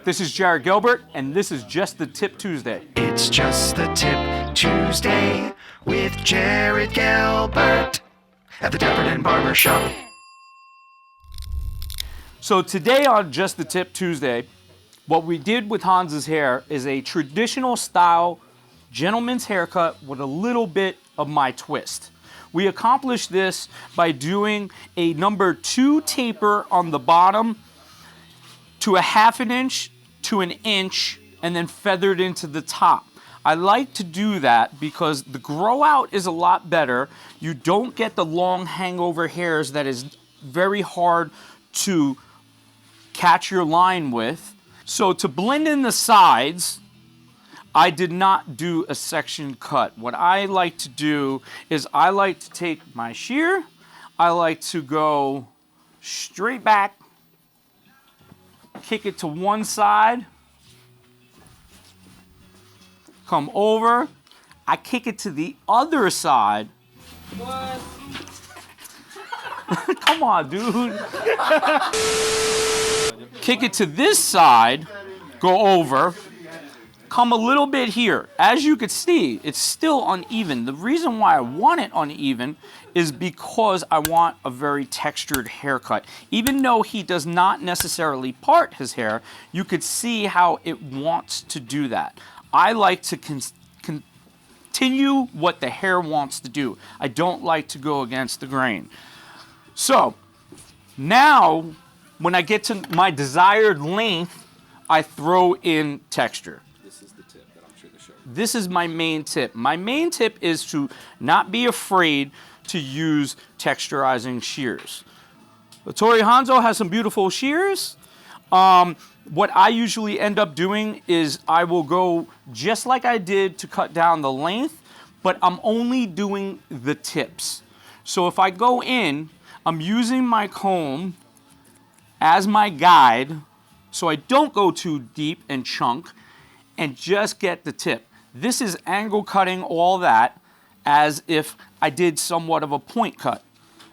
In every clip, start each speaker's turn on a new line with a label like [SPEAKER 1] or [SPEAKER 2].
[SPEAKER 1] This is Jared Gelbert, and this is Just the Tip Tuesday.
[SPEAKER 2] It's Just the Tip Tuesday with Jared Gelbert at the Dapper Den Barbershop.
[SPEAKER 1] So today on Just the Tip Tuesday, what we did with Hans's hair is a traditional style gentleman's haircut with a little bit of my twist. We accomplished this by doing a number 2 taper on the bottom to a 1/2 inch to 1 inch and then feathered into the top. I like to do that because the grow out is a lot better. You don't get the long hangover hairs that is very hard to catch your line with. So to blend in the sides, I did not do a section cut. What I like to do is I like to take my shear, I like to go straight back, kick it to one side, come over, I kick it to the other side. What? Come on, dude. Kick it to this side, go over, come a little bit here. As you can see, it's still uneven. The reason why I want it uneven is because I want a very textured haircut. Even though he does not necessarily part his hair, you could see how it wants to do that. I like to continue what the hair wants to do. I don't like to go against the grain. So now, when I get to my desired length, I throw in texture.
[SPEAKER 3] This is the tip that I'm sure to show.
[SPEAKER 1] This is my main tip. My main tip is to not be afraid to use texturizing shears. Tori Hanzo has some beautiful shears. What I usually end up doing is I will go just like I did to cut down the length, but I'm only doing the tips. So if I go in, I'm using my comb as my guide so I don't go too deep and chunk and just get the tip. This is angle cutting all that as if I did somewhat of a point cut.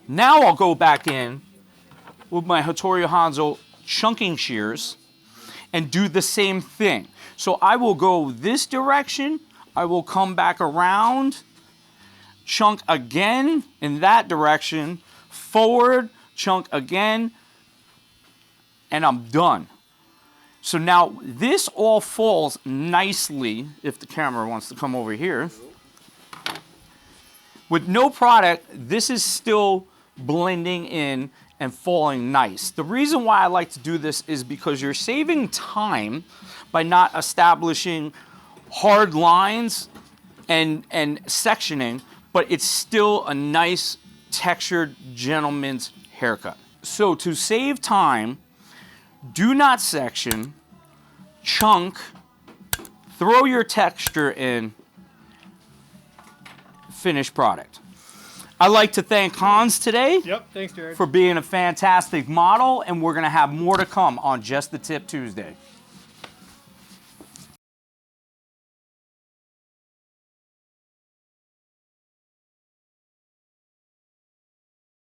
[SPEAKER 1] Now I'll go back in with my Hattori Hanzo chunking shears and do the same thing. So I will go this direction, I will come back around, chunk again in that direction, forward, chunk again, and I'm done. So now this all falls nicely, if the camera wants to come over here. With no product, this is still blending in and falling nice. The reason why I like to do this is because you're saving time by not establishing hard lines and sectioning, but it's still a nice textured gentleman's haircut. So to save time, do not section, chunk, throw your texture in, finished product. I'd like to thank Hans today.
[SPEAKER 4] Yep, thanks, Jared.
[SPEAKER 1] For being a fantastic model, and we're gonna have more to come on Just the Tip Tuesday.